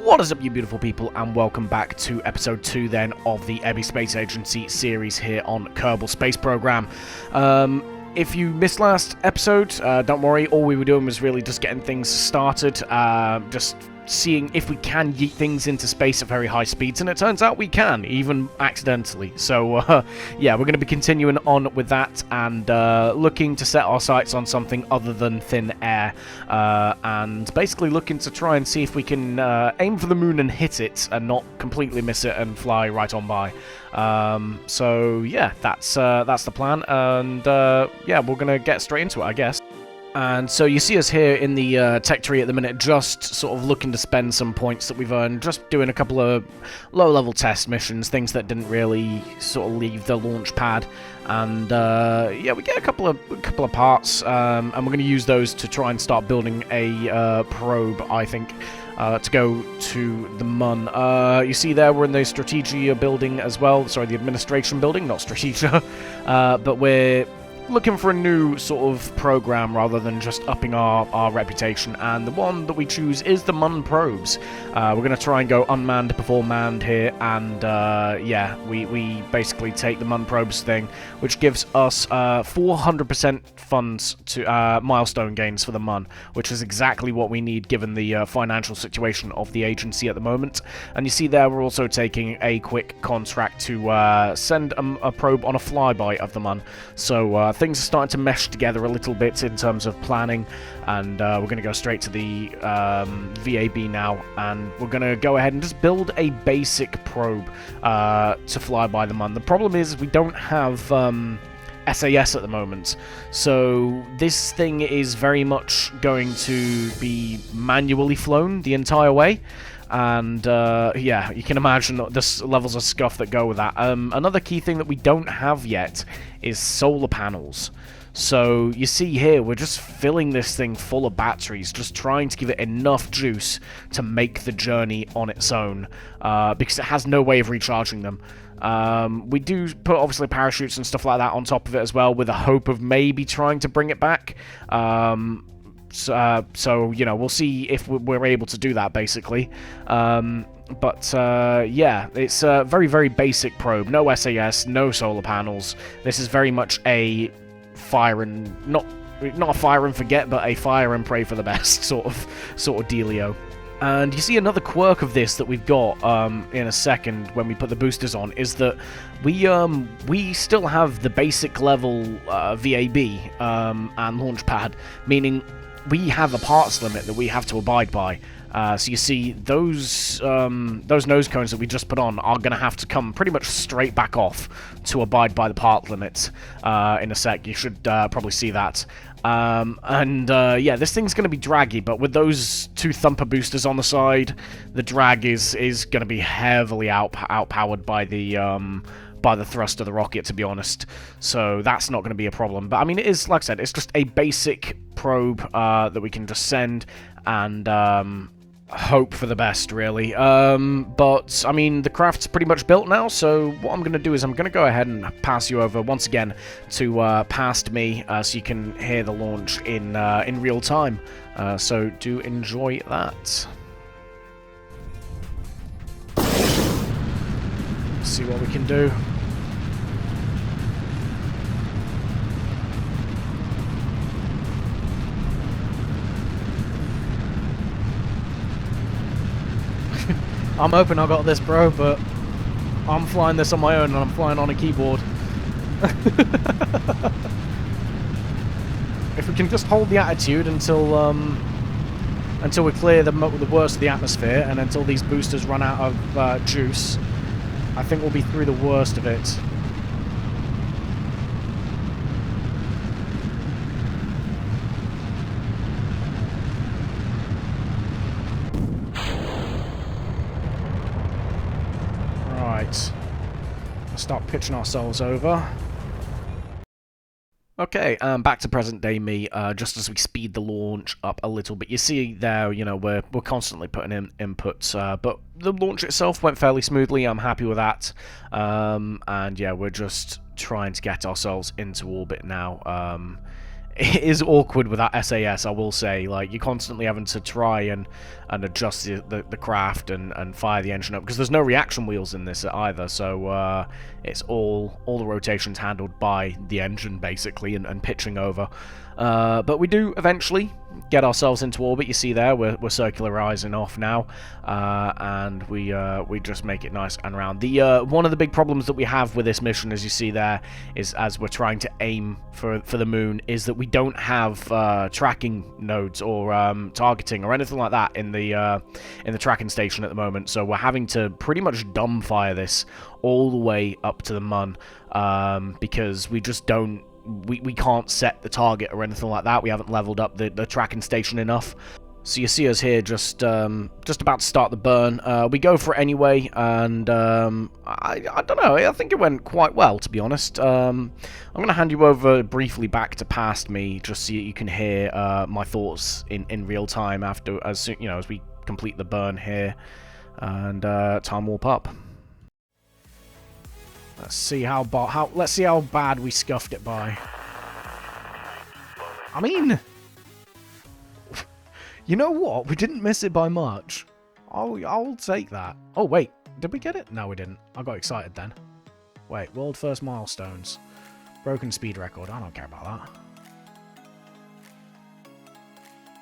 What is up, you beautiful people, and welcome back to episode 2 then of the Ebby Space Agency series here on Kerbal Space Program. If you missed last episode, don't worry, all we were doing was really just getting things started, just seeing if we can yeet things into space at very high speeds, and it turns out we can, even accidentally. So, yeah, we're going to be continuing on with that, and looking to set our sights on something other than thin air, and basically looking to try and see if we can aim for the moon and hit it, and not completely miss it and fly right on by. So, yeah, that's the plan, and yeah, we're going to get straight into it, I guess. And so you see us here in the tech tree at the minute, just sort of looking to spend some points that we've earned, just doing a couple of low-level test missions, things that didn't really sort of leave the launch pad. And yeah, we get a couple of parts, and we're going to use those to try and start building a probe, I think, to go to the Mun. You see there, we're in the Strategia building as well. Sorry, the administration building, not Strategia. But we're looking for a new sort of program rather than just upping our reputation, and the one that we choose is the Mun probes. We're going to try and go unmanned before manned here, and yeah, we basically take the Mun probes thing, which gives us 400% funds to milestone gains for the Mun, which is exactly what we need given the financial situation of the agency at the moment. And you see there, we're also taking a quick contract to send a probe on a flyby of the Mun. So things are starting to mesh together a little bit in terms of planning, and we're going to go straight to the VAB now, and we're going to go ahead and just build a basic probe to fly by the Mun. The problem is we don't have SAS at the moment, so this thing is very much going to be manually flown the entire way. And yeah, you can imagine the levels of scuff that go with that. Another key thing that we don't have yet is solar panels. So you see here, we're just filling this thing full of batteries, just trying to give it enough juice to make the journey on its own, because it has no way of recharging them. We do put obviously parachutes and stuff like that on top of it as well, with a hope of maybe trying to bring it back. So you know, we'll see if we're able to do that, basically. But yeah, it's a very, very basic probe. No SAS, no solar panels. This is very much a fire and not a fire and forget, but a fire and pray for the best sort of dealio. And you see another quirk of this that we've got in a second when we put the boosters on is that we still have the basic level VAB and launch pad, meaning we have a parts limit that we have to abide by. So you see, those nose cones that we just put on are going to have to come pretty much straight back off to abide by the part limit in a sec. You should probably see that. Yeah, this thing's going to be draggy, but with those two thumper boosters on the side, the drag is going to be heavily outpowered by the thrust of the rocket, to be honest. So that's not going to be a problem. But I mean, it is, like I said, it's just a basic probe that we can just send and hope for the best, really. But I mean, the craft's pretty much built now, so what I'm going to do is I'm going to go ahead and pass you over once again to past me, so you can hear the launch in real time. So do enjoy that. See what we can do. I'm hoping I got this, bro, but I'm flying this on my own, and I'm flying on a keyboard. If we can just hold the attitude until we clear the worst of the atmosphere, and until these boosters run out of juice, I think we'll be through the worst of it. Right. Let's start pitching ourselves over. Okay, back to present day me, just as we speed the launch up a little bit. You see there, you know, we're constantly putting in inputs, but the launch itself went fairly smoothly. I'm happy with that. And yeah, we're just trying to get ourselves into orbit now. it is awkward with that SAS, I will say. Like, you're constantly having to try and adjust the craft and fire the engine up, because there's no reaction wheels in this either, so it's all the rotations handled by the engine, basically, and pitching over. But we do eventually get ourselves into orbit. You see there, we're circularizing off now, and we just make it nice and round. One of the big problems that we have with this mission, as you see there, is as we're trying to aim for the moon, is that we don't have tracking nodes or targeting or anything like that in the tracking station at the moment. So we're having to pretty much dumbfire this all the way up to the Mun, because we just don't. We can't set the target or anything like that. We haven't leveled up the tracking station enough. So you see us here just about to start the burn. We go for it anyway, and I don't know. I think it went quite well, to be honest. I'm going to hand you over briefly back to past me, just so you can hear my thoughts in real time after, as we complete the burn here, and time warp up. Let's see how bad we scuffed it by. I mean, you know what? We didn't miss it by much. I'll take that. Oh wait, did we get it? No, we didn't. I got excited then. Wait, world first milestones, broken speed record. I don't care about that.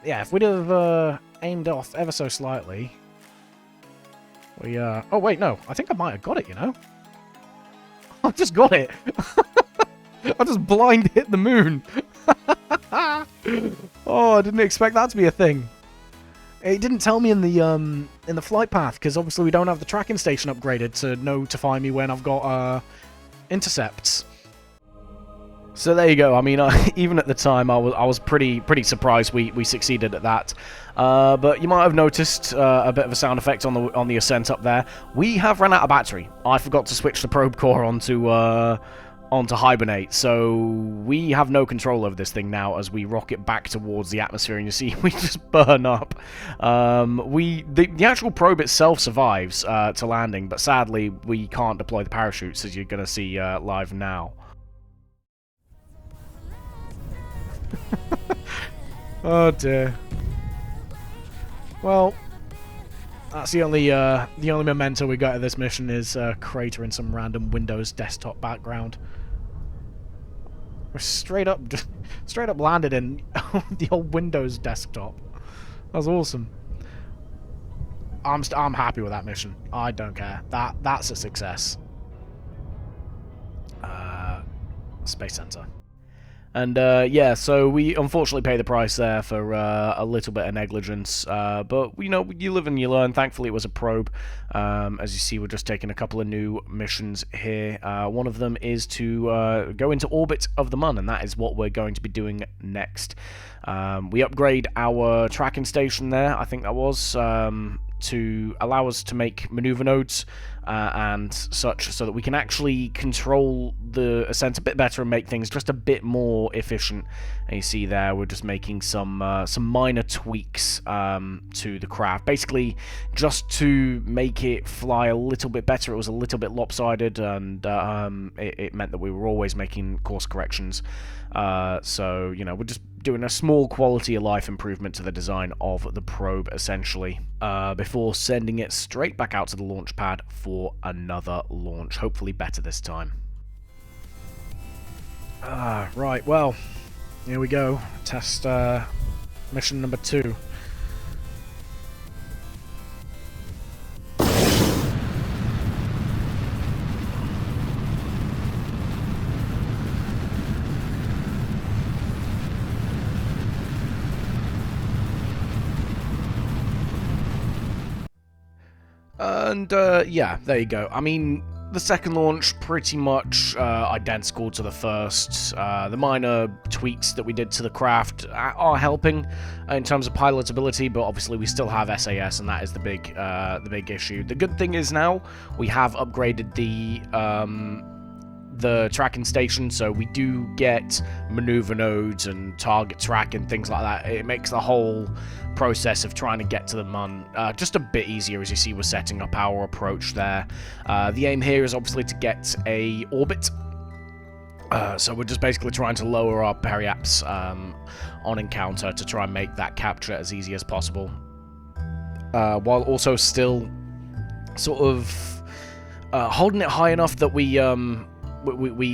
Yeah, if we'd have aimed off ever so slightly, we oh wait, no. I think I might have got it. You know. I just got it. I just blind hit the moon. Oh, I didn't expect that to be a thing. It didn't tell me in the flight path, because obviously we don't have the tracking station upgraded to notify me when I've got intercepts. So there you go. I mean, even at the time, I was pretty surprised we succeeded at that. But you might have noticed a bit of a sound effect on the ascent up there. We have run out of battery. I forgot to switch the probe core onto hibernate, so we have no control over this thing now as we rocket back towards the atmosphere. And you see, we just burn up. The actual probe itself survives to landing, but sadly we can't deploy the parachutes, as you're going to see live now. Oh dear. Well, that's the only memento we got of this mission is a crater in some random Windows desktop background. We're straight up landed in the old Windows desktop. That was awesome. I'm happy with that mission. I don't care. That's a success. Space Center. And yeah, so we unfortunately pay the price there for a little bit of negligence, but you live and you learn. Thankfully it was a probe. As you see, we're just taking a couple of new missions here. One of them is to go into orbit of the Mun, and that is what we're going to be doing next. We upgrade our tracking station there, I think that was, to allow us to make maneuver nodes and such, so that we can actually control the ascent a bit better and make things just a bit more efficient. And you see there, we're just making some minor tweaks to the craft, basically just to make it fly a little bit better. It was a little bit lopsided, and it meant that we were always making course corrections. So we're just doing a small quality of life improvement to the design of the probe, essentially, before sending it straight back out to the launch pad for another launch, hopefully better this time. Right, well, here we go. Test mission number 2. And yeah, there you go. I mean, the second launch pretty much identical to the first. The minor tweaks that we did to the craft are helping in terms of pilotability, but obviously we still have SAS, and that is the big issue. The good thing is now we have upgraded the tracking station, so we do get maneuver nodes and target track and things like that. It makes the whole process of trying to get to the Mun just a bit easier. As you see, we're setting up our approach there. The aim here is obviously to get a orbit So we're just basically trying to lower our periaps on encounter to try and make that capture as easy as possible, while also still sort of holding it high enough that we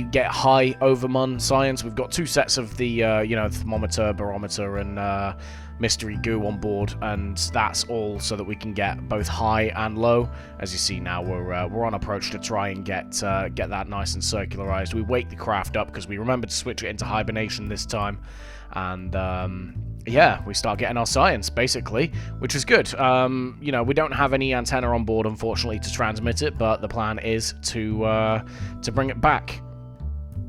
get high overmun science. We've got 2 sets of the thermometer, barometer, and mystery goo on board, and that's all so that we can get both high and low. As you see now, we're on approach to try and get that nice and circularized. We wake the craft up because we remembered to switch it into hibernation this time, and yeah, we start getting our science, basically, which is good. We don't have any antenna on board, unfortunately, to transmit it, but the plan is to bring it back.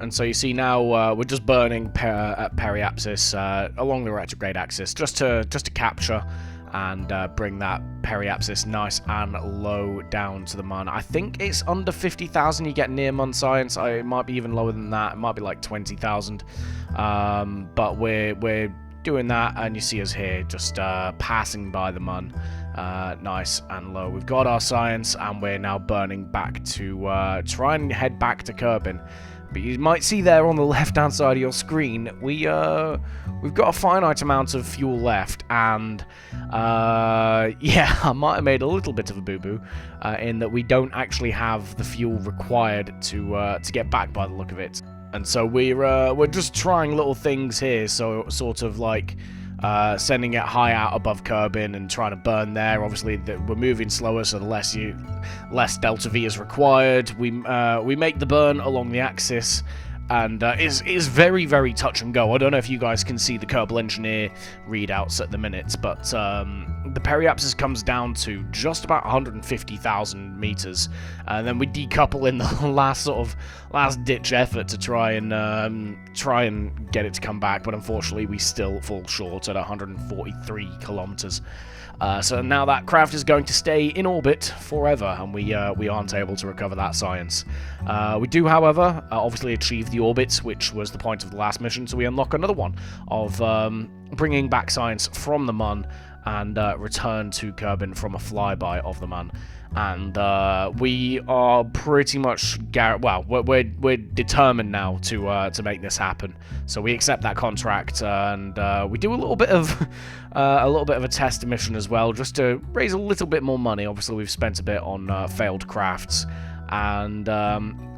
And so you see now we're just burning periapsis along the retrograde axis, just to capture and bring that periapsis nice and low down to the mun. I think it's under 50,000 you get near mun science. It might be even lower than that. It might be like 20,000. But we're doing that, and you see us here just passing by the mun, nice and low. We've got our science, and we're now burning back to try and head back to Kerbin. But you might see there on the left-hand side of your screen, we've got a finite amount of fuel left, and yeah, I might have made a little bit of a boo-boo in that we don't actually have the fuel required to get back by the look of it. And so we're just trying little things here, so sort of like sending it high out above Kerbin and trying to burn there. Obviously, we're moving slower, so the less delta V is required. We make the burn along the axis, and is very, very touch and go. I don't know if you guys can see the Kerbal Engineer readouts at the minute, but the periapsis comes down to just about 150,000 meters, and then we decouple in the last ditch effort to try and get it to come back, but unfortunately we still fall short at 143 kilometers. So now that craft is going to stay in orbit forever, and we aren't able to recover that science. We do, however, obviously achieve the orbit, which was the point of the last mission, so we unlock another one of bringing back science from the mun and return to Kerbin from a flyby of the mun. And we are pretty much we're determined now to make this happen. So we accept that contract, and we do a little bit of a test mission as well, just to raise a little bit more money. Obviously, we've spent a bit on failed crafts, and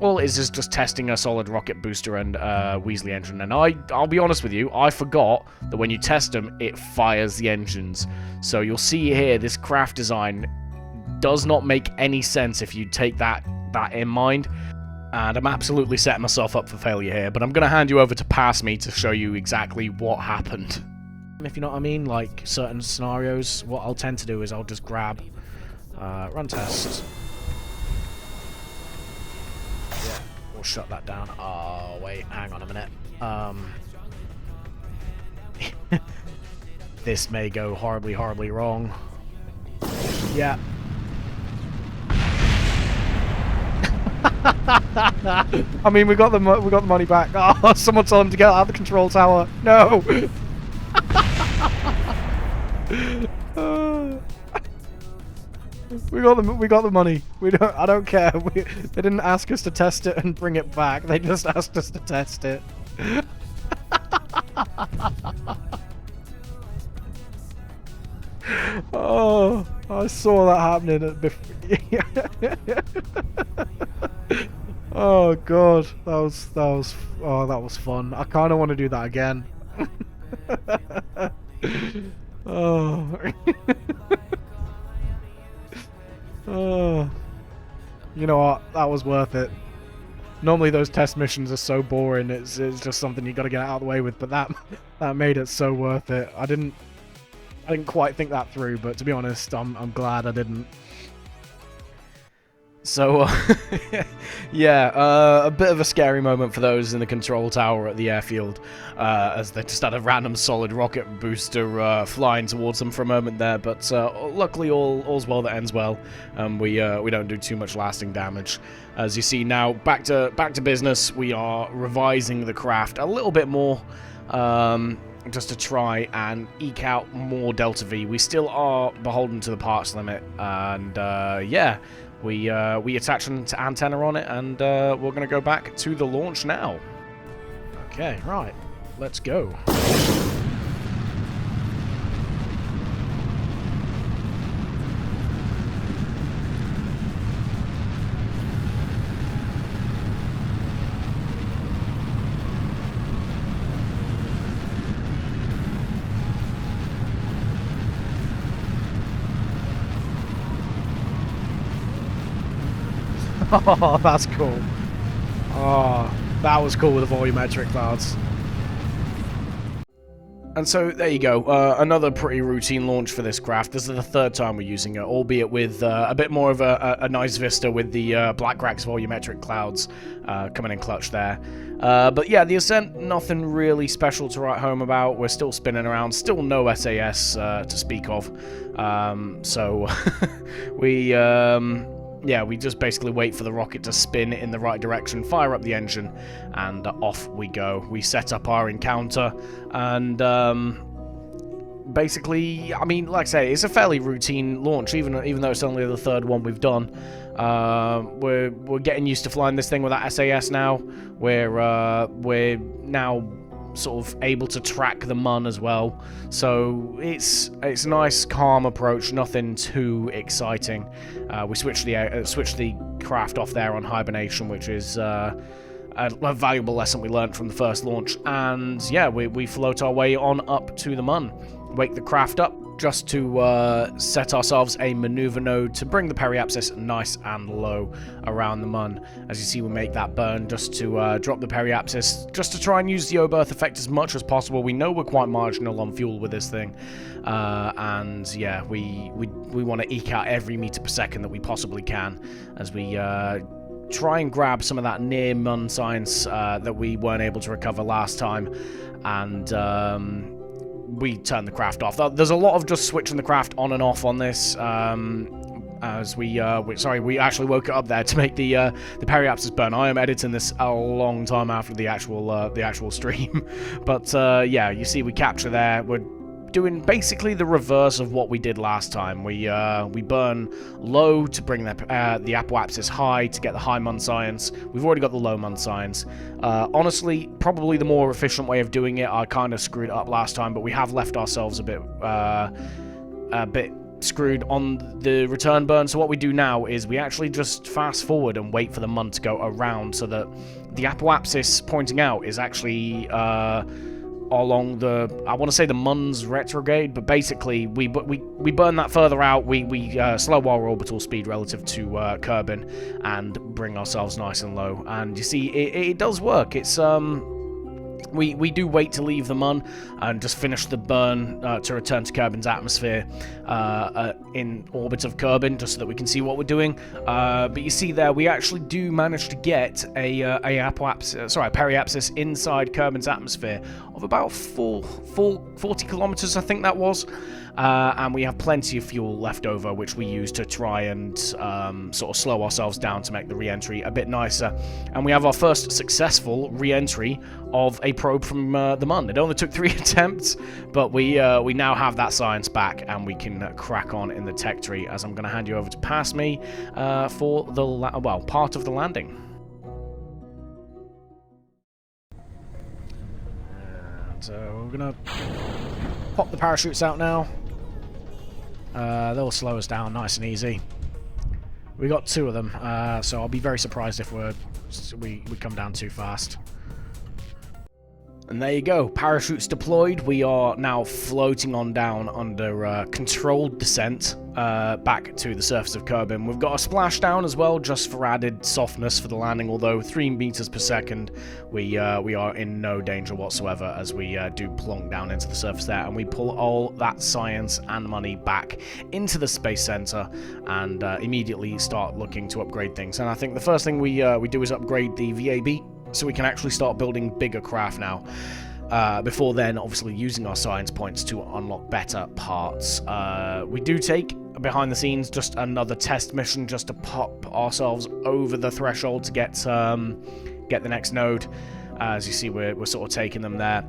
all it is just testing a solid rocket booster and Weasley engine. And I'll be honest with you, I forgot that when you test them, it fires the engines. So you'll see here, this craft design does not make any sense if you take that in mind, and I'm absolutely setting myself up for failure here, but I'm going to hand you over to Pass Me to show you exactly what happened. If you know what I mean, like certain scenarios, what I'll tend to do is I'll just grab run test. Yeah, we'll shut that down. Oh wait, hang on a minute. This may go horribly, horribly wrong. Yeah. I mean, we got the money back. Oh, someone told him to get out of the control tower. No. We got the money. I don't care. They didn't ask us to test it and bring it back. They just asked us to test it. Oh, I saw that happening Oh god, that was fun. I kind of want to do that again. Oh. Oh. You know what? That was worth it. Normally those test missions are so boring. It's just something you got to get out of the way with. But that made it so worth it. I didn't quite think that through, but to be honest, I'm glad I didn't. So, yeah, a bit of a scary moment for those in the control tower at the airfield, as they just had a random solid rocket booster flying towards them for a moment there, but luckily all's well that ends well, and we don't do too much lasting damage. As you see now, back to business. We are revising the craft a little bit more, just to try and eke out more Delta V. We still are beholden to the parts limit, and yeah. We attach an antenna on it, and we're going to go back to the launch now. Okay, right. Let's go. Oh, that's cool. Oh, that was cool with the volumetric clouds. And so, there you go, another pretty routine launch for this craft. This is the third time we're using it, albeit with a bit more of a nice vista with the Black Racks volumetric clouds coming in clutch there. But yeah, the Ascent, nothing really special to write home about. We're still spinning around, still no SAS to speak of. So, yeah, we just basically wait for the rocket to spin in the right direction, fire up the engine, and off we go. We set up our encounter, and basically, I mean, like I say, it's a fairly routine launch, even though it's only the third one we've done. We're getting used to flying this thing with that SAS now. We're now sort of able to track the mun as well, so it's a nice calm approach, nothing too exciting. We switched the craft off there on hibernation, which is a valuable lesson we learned from the first launch, and yeah, we float our way on up to the mun, wake the craft up just to set ourselves a maneuver node to bring the periapsis nice and low around the mun. As you see, we make that burn just to drop the periapsis, just to try and use the O-berth effect as much as possible. We know we're quite marginal on fuel with this thing, and yeah, we want to eke out every meter per second that we possibly can as we try and grab some of that near mun science that we weren't able to recover last time, and we turn the craft off. There's a lot of just switching the craft on and off on this, as we actually woke it up there to make the periapsis burn. I am editing this a long time after the actual stream, but yeah, you see we capture there. We're doing basically the reverse of what we did last time. We burn low to bring the apoapsis high to get the high mun science. We've already got the low mun science. Honestly, probably the more efficient way of doing it. I kind of screwed it up last time, but we have left ourselves a bit screwed on the return burn. So what we do now is we actually just fast forward and wait for the mun to go around, so that the apoapsis pointing out is actually along the, I want to say the mun's retrograde, but basically we burn that further out. We slow our orbital speed relative to Kerbin and bring ourselves nice and low. And you see, it does work. It's we do wait to leave the mun and just finish the burn to return to Kerbin's atmosphere in orbit of Kerbin, just so that we can see what we're doing. But you see there, we actually do manage to get a periapsis inside Kerbin's atmosphere of about 40 kilometers, I think that was. And we have plenty of fuel left over, which we use to try and sort of slow ourselves down to make the re-entry a bit nicer. And we have our first successful re-entry of a probe from the mun. It only took 3 attempts, but we now have that science back, and we can crack on in the tech tree, as I'm going to hand you over to pass me for the part of the landing. And we're going to pop the parachutes out now. They'll slow us down nice and easy. We got 2 of them, so I'll be very surprised if we come down too fast. And there you go, parachutes deployed. We are now floating on down under controlled descent back to the surface of Kerbin. We've got a splashdown as well, just for added softness for the landing, although 3 meters per second, we are in no danger whatsoever as we do plonk down into the surface there, and we pull all that science and money back into the Space Center and immediately start looking to upgrade things. And I think the first thing we do is upgrade the VAB, so we can actually start building bigger craft now. Before then, obviously using our science points to unlock better parts. We do take, behind the scenes, just another test mission just to pop ourselves over the threshold to get the next node. As you see, we're sort of taking them there.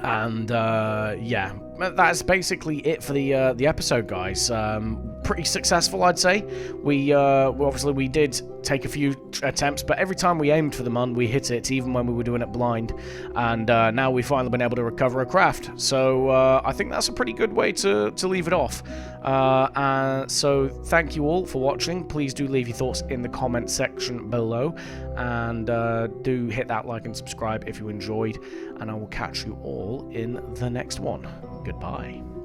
And yeah, that's basically it for the episode, guys. Pretty successful, I'd say. We obviously we did take a few attempts, but every time we aimed for the mun, we hit it, even when we were doing it blind. And now we've finally been able to recover a craft. So I think that's a pretty good way to leave it off. So thank you all for watching. Please do leave your thoughts in the comment section below, and do hit that like and subscribe if you enjoyed. And I will catch you all in the next one. Goodbye.